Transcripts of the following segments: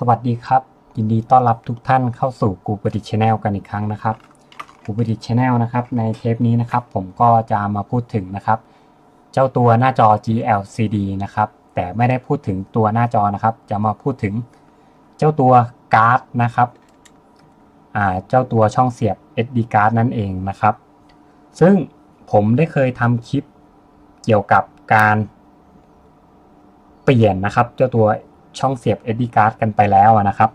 สวัสดีครับยินดีต้อนรับทุกท่านเข้าสู่กูประดิษฐ์ชาแนลกันอีกครั้งนะครับกูประดิษฐ์ชาแนลนะครับในเทปนี้นะครับผมก็จะมาพูดถึงนะครับเจ้าตัวหน้าจอ GLCD นะครับแต่ไม่ได้พูดถึงตัวหน้าจอนะครับจะมาพูดถึงเจ้าตัวการ์ดนะครับเจ้าตัวช่องเสียบ SD card นั่นเองนะครับซึ่งผมได้เคยทำคลิปเกี่ยวกับการเปลี่ยนนะครับเจ้าตัวช่องเสียบ SD card กันไปแล้วนะครับ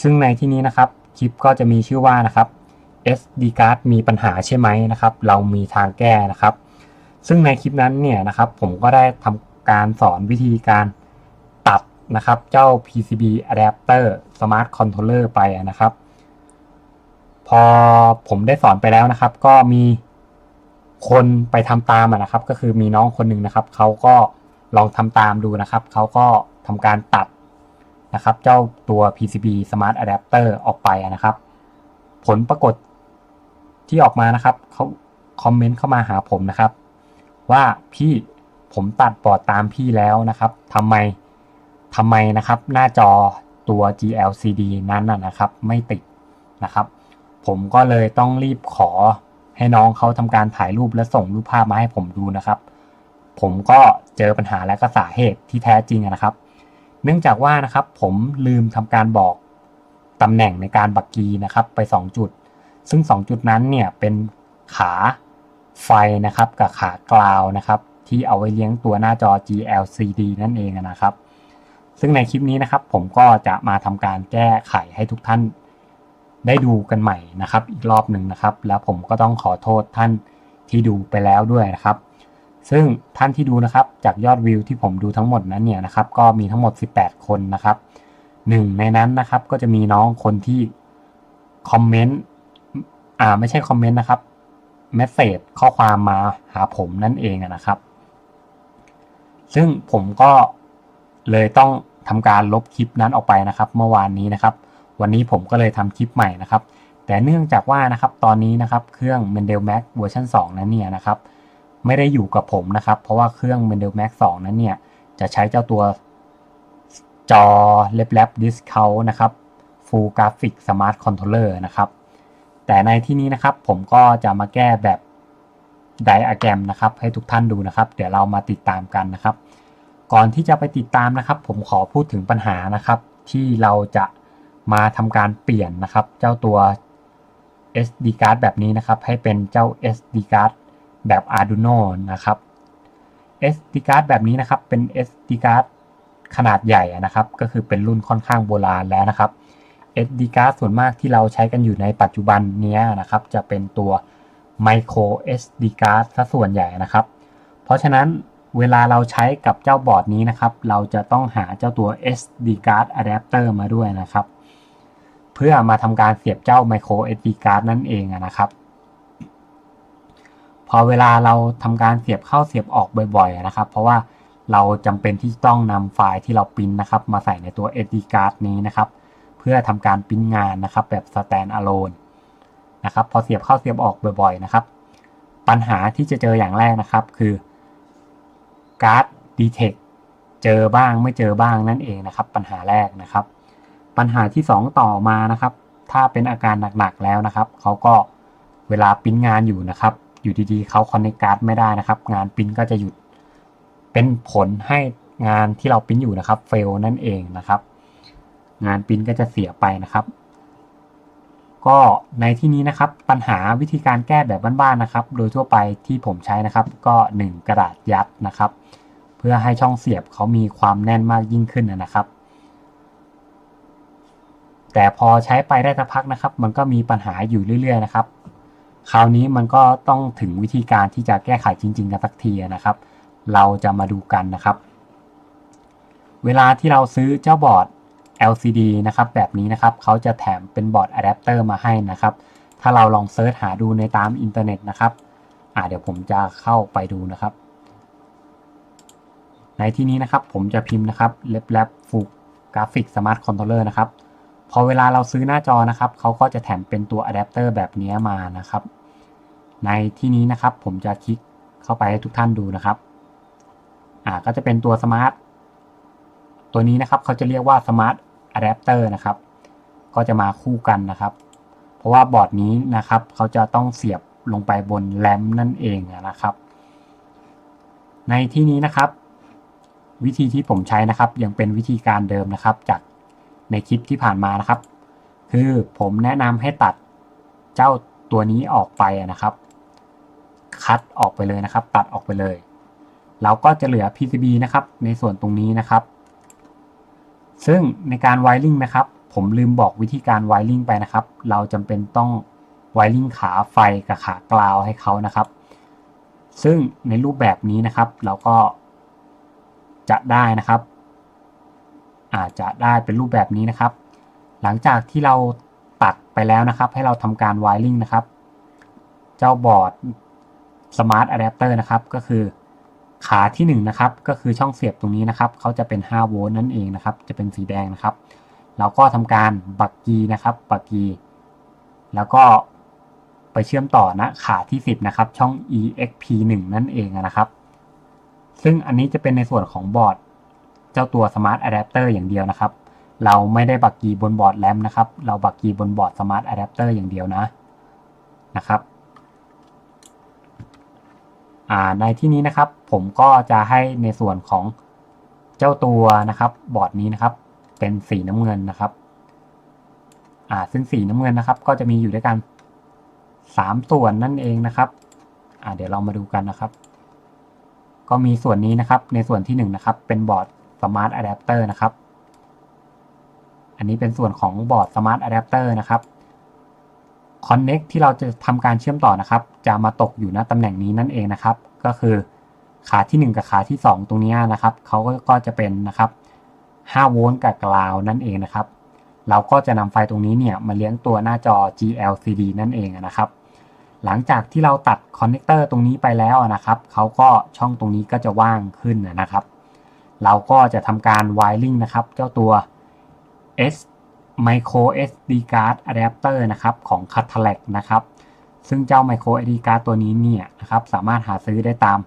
ซึ่งในที่นี้นะครับคลิปก็จะมีชื่อว่านะครับ SD card มีปัญหาใช่ไหมนะครับเรามีทางแก้นะครับซึ่งในคลิปนั้นเนี่ยนะครับผมก็ได้ทำการสอนวิธีการตัดนะครับเจ้า PCB adapter Smart Controller ไปนะครับพอผมได้สอนไปแล้วนะครับก็มีคนไปทำตามนะครับก็คือมีน้องคนหนึ่งนะครับเขาก็ลองทำตามดูนะครับเขาก็ทำการตัดนะครับเจ้าตัว PCB Smart Adapter ออกไปนะครับผลปรากฏที่ออกมานะครับเขาคอมเมนต์เข้ามาหาผมนะครับว่าพี่ผมตัดบอร์ดตามพี่แล้วนะครับทำไมนะครับหน้าจอตัว GLCD นั้นนะครับไม่ติดนะครับผมก็เลยต้องรีบขอให้น้องเขาทำการถ่ายรูปและส่งรูปภาพมาให้ผมดูนะครับผมก็เจอปัญหาและก็สาเหตุที่แท้จริงนะครับเนื่องจากว่านะครับผมลืมทำการบอกตำแหน่งในการบักกีนะครับไป2จุดซึ่ง2จุดนั้นเนี่ยเป็นขาไฟนะครับกับขากราวนะครับที่เอาไว้เลี้ยงตัวหน้าจอ GLCD นั่นเองนะครับซึ่งในคลิปนี้นะครับผมก็จะมาทำการแก้ไขให้ทุกท่านได้ดูกันใหม่นะครับอีกรอบหนึ่งนะครับแล้วผมก็ต้องขอโทษท่านที่ดูไปแล้วด้วยนะครับซึ่งท่านที่ดูนะครับจากยอดวิวที่ผมดูทั้งหมดนั้นเนี่ยนะครับก็มีทั้งหมด18คนนะครับหนึ่งในนั้นนะครับก็จะมีน้องคนที่คอมเมนต์ไม่ใช่คอมเมนต์นะครับเมสเสจข้อความมาหาผมนั่นเองนะครับซึ่งผมก็เลยต้องทำการลบคลิปนั้นออกไปนะครับเมื่อวานนี้นะครับวันนี้ผมก็เลยทำคลิปใหม่นะครับแต่เนื่องจากว่านะครับตอนนี้นะครับเครื่อง Mendeley Max เวอร์ชัน2นั้นเนี่ยนะครับไม่ได้อยู่กับผมนะครับเพราะว่าเครื่อง Mendeley Max 2นั้นเนี่ยจะใช้เจ้าตัวจอ Lab Discount นะครับ Full Graphic Smart Controller นะครับแต่ในที่นี้นะครับผมก็จะมาแก้แบบไดอะแกรมนะครับให้ทุกท่านดูนะครับเดี๋ยวเรามาติดตามกันนะครับก่อนที่จะไปติดตามนะครับผมขอพูดถึงปัญหานะครับที่เราจะมาทำการเปลี่ยนนะครับเจ้าตัว SD card แบบนี้นะครับให้เป็นเจ้า SD card แบบ Arduino นะครับ SD card แบบนี้นะครับเป็น SD card ขนาดใหญ่นะครับก็คือเป็นรุ่นค่อนข้างโบราณแล้วนะครับ SD card ส่วนมากที่เราใช้กันอยู่ในปัจจุบันนี้นะครับจะเป็นตัว Micro SD card ซะส่วนใหญ่นะครับเพราะฉะนั้นเวลาเราใช้กับเจ้าบอร์ดนี้นะครับเราจะต้องหาเจ้าตัว SD card adapter มาด้วยนะครับเพื่อมาทำการเสียบเจ้า Micro SD card นั่นเองนะครับพอเวลาเราทำการเสียบเข้าเสียบออกบ่อยๆนะครับเพราะว่าเราจำเป็นที่ต้องนำไฟล์ที่เราปริ้นนะครับมาใส่ในตัว SD card นี้นะครับเพื่อทำการปริ้นงานนะครับแบบ stand alone นะครับพอเสียบเข้าเสียบออกบ่อยๆนะครับปัญหาที่จะเจออย่างแรกนะครับคือการ์ด detect เจอบ้างไม่เจอบ้างนั่นเองนะครับปัญหาแรกนะครับปัญหาที่2ต่อมานะครับถ้าเป็นอาการหนักๆแล้วนะครับเขาก็เวลาปริ้นงานอยู่นะครับอยู่ดีๆเขาคอนเนคการ์ดไม่ได้นะครับงานปริ้นก็จะหยุดเป็นผลให้งานที่เราปริ้นอยู่นะครับเฟลนั่นเองนะครับงานปริ้นก็จะเสียไปนะครับก็ในที่นี้นะครับปัญหาวิธีการแก้แบบบ้านๆนะครับโดยทั่วไปที่ผมใช้นะครับก็1กระดาษยัดนะครับเพื่อให้ช่องเสียบเขามีความแน่นมากยิ่งขึ้นนะครับแต่พอใช้ไปได้สักพักนะครับมันก็มีปัญหาอยู่เรื่อยๆนะครับคราวนี้มันก็ต้องถึงวิธีการที่จะแก้ไขจริงๆกันสักทีนะครับเราจะมาดูกันนะครับเวลาที่เราซื้อเจ้าบอร์ด LCD นะครับแบบนี้นะครับเขาจะแถมเป็นบอร์ดอะแดปเตอร์มาให้นะครับถ้าเราลองเซิร์ชหาดูในตามอินเทอร์เน็ตนะครับเดี๋ยวผมจะเข้าไปดูนะครับในที่นี้นะครับผมจะพิมพ์นะครับ Lab Full Graphic Smart Controller นะครับพอเวลาเราซื้อหน้าจอนะครับเขาก็จะแถมเป็นตัวอะแดปเตอร์แบบนี้มานะครับในที่นี้นะครับผมจะคลิกเข้าไปให้ทุกท่านดูนะครับก็จะเป็นตัว Smart ตัวนี้นะครับเขาจะเรียกว่า Smart อะแดปเตอร์นะครับก็จะมาคู่กันนะครับเพราะว่าบอร์ดนี้นะครับเขาจะต้องเสียบลงไปบนแรมนั่นเองนะครับในที่นี้นะครับวิธีที่ผมใช้นะครับยังเป็นวิธีการเดิมนะครับจากในคลิปที่ผ่านมานะครับคือผมแนะนำให้ตัดเจ้าตัวนี้ออกไปนะครับคัดออกไปเลยนะครับตัดออกไปเลยเราก็จะเหลือ PCB นะครับในส่วนตรงนี้นะครับซึ่งในการไวริ่งนะครับผมลืมบอกวิธีการไวริ่งไปนะครับเราจำเป็นต้องไวริ่งขาไฟกับขากราวให้เขานะครับซึ่งในรูปแบบนี้นะครับเราก็จะได้นะครับอาจจะได้เป็นรูปแบบนี้นะครับหลังจากที่เราตัดไปแล้วนะครับให้เราทำการไวริ่งนะครับเจ้าบอร์ด Smart Adapter นะครับก็คือขาที่1นะครับก็คือช่องเสียบตรงนี้นะครับเขาจะเป็น5โวลต์นั่นเองนะครับจะเป็นสีแดงนะครับเราก็ทำการบักกีนะครับบักกีแล้วก็ไปเชื่อมต่อนะขาที่10นะครับช่อง EXP1 นั่นเองนะครับซึ่งอันนี้จะเป็นในส่วนของบอร์ดเจ้าตัว Smart Adapter อย่างเดียวนะครับเราไม่ได้บักกีบนบอร์ดแรมนะครับเราบักกีบนบอร์ด Smart Adapter อย่างเดียวนะครับในที่นี้นะครับผมก็จะให้ในส่วนของเจ้าตัวนะครับบอร์ดนี้นะครับเป็นสีน้ำเงินนะครับซึ่งสีน้ำเงินนะครับก็จะมีอยู่ด้วยกัน3ส่วนนั่นเองนะครับเดี๋ยวเรามาดูกันนะครับก็มีส่วนนี้นะครับในส่วนที่1นะครับเป็นบอร์ด Smart Adapter นะครับอันนี้เป็นส่วนของบอร์ด Smart Adapter นะครับConnect ที่เราจะทำการเชื่อมต่อนะครับจะมาตกอยู่ณตำแหน่งนี้นั่นเองนะครับก็คือขาที่1กับขาที่2ตรงนี้นะครับเขาก็จะเป็นนะครับ5โวลต์กับกราวนั่นเองนะครับเราก็จะนำไฟตรงนี้เนี่ยมาเลี้ยงตัวหน้าจอ GLCD นั่นเองนะครับหลังจากที่เราตัดคอนเนคเตอร์ตรงนี้ไปแล้วนะครับเขาก็ช่องตรงนี้ก็จะว่างขึ้นนะครับเราก็จะทำการไวริ่งนะครับเจ้าตัว Micro SD card adapter นะครับของ Catalec นะครับซึ่งเจ้า Micro SD card ตัวนี้เนี่ยนะครับสามารถหาซื้อได้ตาม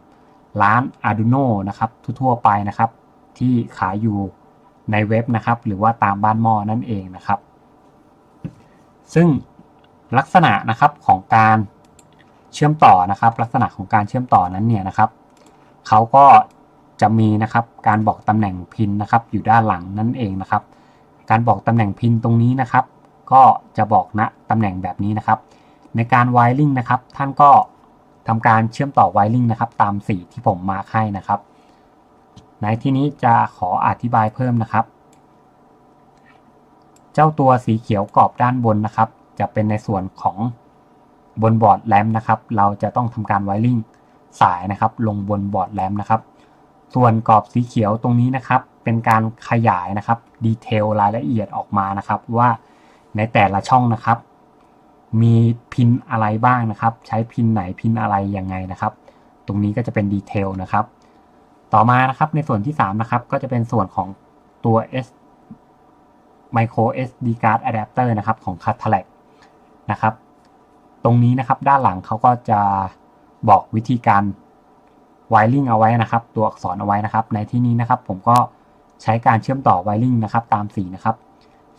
ร้าน Arduino นะครับทั่วไปนะครับที่ขายอยู่ในเว็บนะครับหรือว่าตามบ้านหม้อนั่นเองนะครับซึ่งลักษณะนะครับของการเชื่อมต่อนะครับลักษณะของการเชื่อมต่อนั้นเนี่ยนะครับเขาก็จะมีนะครับการบอกตำแหน่งพินนะครับอยู่ด้านหลังนั่นเองนะครับการบอกตำแหน่งพินตรงนี้นะครับก็จะบอกณตำแหน่งแบบนี้นะครับในการไวริ่งนะครับท่านก็ทำการเชื่อมต่อไวริ่งนะครับตามสีที่ผมมาร์คให้นะครับในที่นี้จะขออธิบายเพิ่มนะครับเจ้าตัวสีเขียวกรอบด้านบนนะครับจะเป็นในส่วนของบนบอร์ดแรมนะครับเราจะต้องทำการไวริ่งสายนะครับลงบนบอร์ดแรมนะครับส่วนกรอบสีเขียวตรงนี้นะครับเป็นการขยายนะครับดีเทลรายละเอียดออกมานะครับว่าในแต่ละช่องนะครับมีพินอะไรบ้างนะครับใช้พินไหนพินอะไรยังไงนะครับตรงนี้ก็จะเป็นดีเทลนะครับต่อมานะครับในส่วนที่3นะครับก็จะเป็นส่วนของตัว Micro SD card adapter นะครับของ Catalec นะครับตรงนี้นะครับด้านหลังเขาก็จะบอกวิธีการไวริ่งเอาไว้นะครับตัวอักษรเอาไว้นะครับในที่นี้นะครับผมก็ใช้การเชื่อมต่อไวริ่งนะครับตามสีนะครับ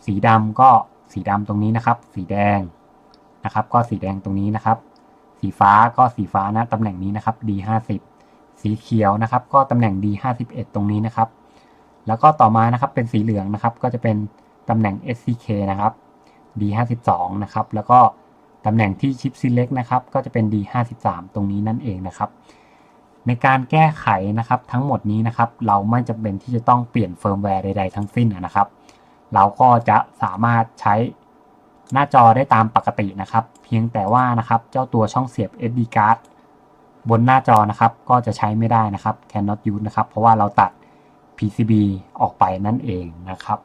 สีดำก็สีดำตรงนี้นะครับสีแดงนะครับก็สีแดงตรงนี้นะครับสีฟ้าก็สีฟ้านะตำแหน่งนี้นะครับ D50 สีเขียวนะครับก็ตำแหน่ง D51 ตรงนี้นะครับแล้วก็ต่อมานะครับเป็นสีเหลืองนะครับก็จะเป็นตำแหน่ง SCK นะครับ D52 นะครับแล้วก็ตำแหน่งที่ชิป Select นะครับก็จะเป็น D53 ตรงนี้นั่นเองนะครับในการแก้ไขนะครับทั้งหมดนี้นะครับเราไม่จำเป็นที่จะต้องเปลี่ยนเฟิร์มแวร์ใดๆทั้งสิ้นนะครับเราก็จะสามารถใช้หน้าจอได้ตามปกตินะครับเพียงแต่ว่านะครับเจ้าตัวช่องเสียบ SD card บนหน้าจอนะครับก็จะใช้ไม่ได้นะครับ cannot use นะครับเพราะว่าเราตัด PCB ออกไปนั่นเองนะครับ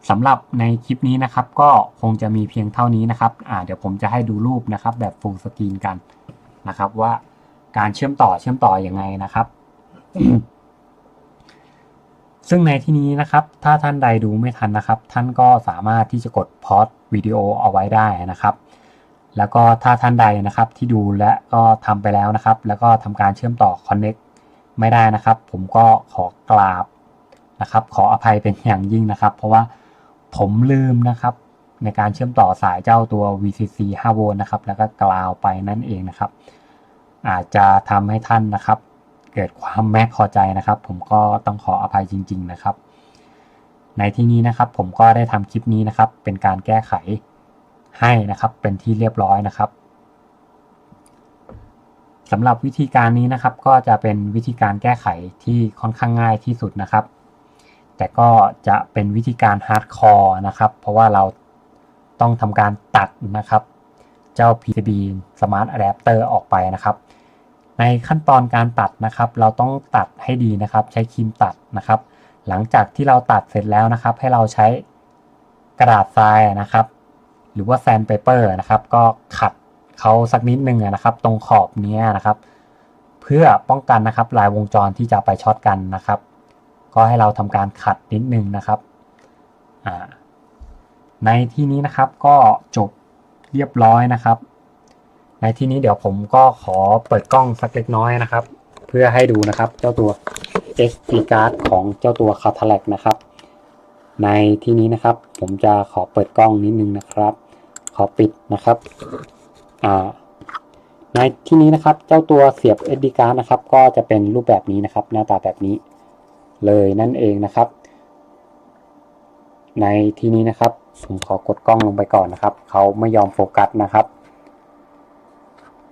สำหรับในคลิปนี้นะครับก็คงจะมีเพียงเท่านี้นะครับเดี๋ยวผมจะให้ดูรูปนะครับแบบ full screen กันนะครับว่าการเชื่อมต่อยังไงนะครับ ซึ่งในที่นี้นะครับถ้าท่านใดดูไม่ทันนะครับท่านก็สามารถที่จะกดพอสวิดีโอเอาไว้ได้นะครับแล้วก็ถ้าท่านใดนะครับที่ดูและก็ทำไปแล้วนะครับแล้วก็ทำการเชื่อมต่อ Connect ไม่ได้นะครับผมก็ขอกราบ นะครับขออภัยเป็นอย่างยิ่งนะครับเพราะว่าผมลืมนะครับในการเชื่อมต่อสายเจ้าตัว VCC 5 โวลต์นะครับแล้วก็กราวไปนั่นเองนะครับอาจจะทำให้ท่านนะครับเกิดความไม่พอใจนะครับผมก็ต้องขออภัยจริงๆนะครับในที่นี้นะครับผมก็ได้ทำคลิปนี้นะครับเป็นการแก้ไขให้นะครับเป็นที่เรียบร้อยนะครับสำหรับวิธีการนี้นะครับก็จะเป็นวิธีการแก้ไขที่ค่อนข้างง่ายที่สุดนะครับแต่ก็จะเป็นวิธีการฮาร์ดคอร์นะครับเพราะว่าเราต้องทำการตัดนะครับเจ้า PCB Smart Adapter ออกไปนะครับในขั้นตอนการตัดนะครับเราต้องตัดให้ดีนะครับใช้ครีมตัดนะครับหลังจากที่เราตัดเสร็จแล้วนะครับให้เราใช้กระดาษทรายนะครับหรือว่าแซนด์เปเปอร์นะครับก็ขัดเขาสักนิดนึงนะครับตรงขอบนี้นะครับเพื่อป้องกันนะครับลายวงจรที่จะไปช็อตกันนะครับก็ให้เราทำการขัดนิดนึงนะครับในที่นี้นะครับก็จบเรียบร้อยนะครับในที่นี้เดี๋ยวผมก็ขอเปิดกล้องสักเล็กน้อยนะครับเพื่อให้ดูนะครับเจ้าตัว SD card ของเจ้าตัว Catalog นะครับในที่นี้นะครับผมจะขอเปิดกล้องนิดนึงนะครับขอปิดนะครับในที่นี้นะครับเจ้าตัวเสียบ SD card นะครับก็จะเป็นรูปแบบนี้นะครับหน้าตาแบบนี้เลยนั่นเองนะครับในที่นี้นะครับผมขอกดกล้องลงไปก่อนนะครับเขาไม่ยอมโฟกัสนะครับ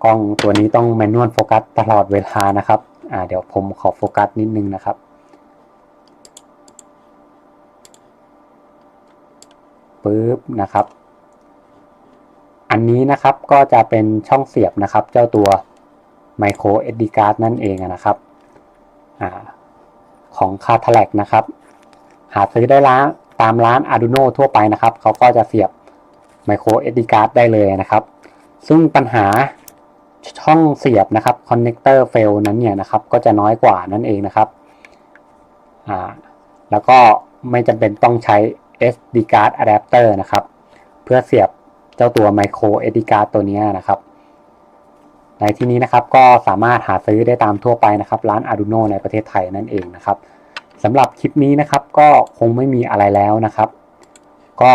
กล้องตัวนี้ต้องแมนนวลโฟกัสตลอดเวลานะครับเดี๋ยวผมขอโฟกัสนิดนึงนะครับปึ๊บนะครับอันนี้นะครับก็จะเป็นช่องเสียบนะครับเจ้าตัว Micro SD card นั่นเองนะครับของ Catalog นะครับหาซื้อได้ตามร้าน Arduino ทั่วไปนะครับเขาก็จะเสียบ Micro SD card ได้เลยนะครับซึ่งปัญหาช่องเสียบนะครับ Connector fail นั้นเนี่ยนะครับก็จะน้อยกว่านั่นเองนะครับแล้วก็ไม่จำเป็นต้องใช้ SD card adapter นะครับเพื่อเสียบเจ้าตัว Micro SD card ตัวนี้นะครับในที่นี้นะครับก็สามารถหาซื้อได้ตามทั่วไปนะครับร้าน Arduino ในประเทศไทยนั่นเองนะครับสำหรับคลิปนี้นะครับก็คงไม่มีอะไรแล้วนะครับก็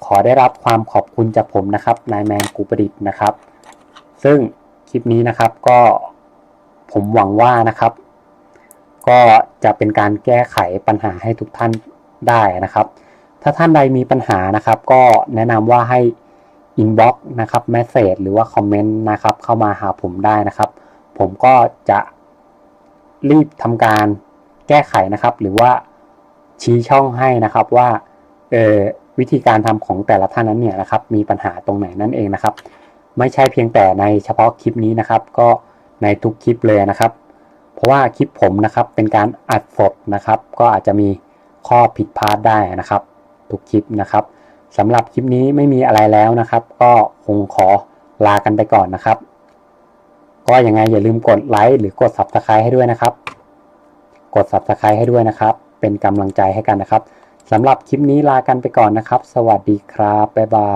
ขอได้รับความขอบคุณจากผมนะครับนายแมนกูประดิษฐ์นะครับซึ่งคลิปนี้นะครับก็ผมหวังว่านะครับก็จะเป็นการแก้ไขปัญหาให้ทุกท่านได้นะครับถ้าท่านใดมีปัญหานะครับก็แนะนำว่าให้inbox นะครับ message หรือว่าคอมเมนต์นะครับเข้ามาหาผมได้นะครับผมก็จะรีบทำการแก้ไขนะครับหรือว่าชี้ช่องให้นะครับว่าวิธีการทำของแต่ละท่านนั้นเนี่ยนะครับมีปัญหาตรงไหนนั่นเองนะครับไม่ใช่เพียงแต่ในเฉพาะคลิปนี้นะครับก็ในทุกคลิปเลยนะครับเพราะว่าคลิปผมนะครับเป็นการอัดสดนะครับก็อาจจะมีข้อผิดพลาดได้นะครับทุกคลิปนะครับสำหรับคลิปนี้ไม่มีอะไรแล้วนะครับก็คงขอลากันไปก่อนนะครับก็ยังไงอย่าลืมกดไลค์หรือกด Subscribe ให้ด้วยนะครับกด Subscribe ให้ด้วยนะครับเป็นกำลังใจให้กันนะครับสำหรับคลิปนี้ลากันไปก่อนนะครับสวัสดีครับบ๊ายบาย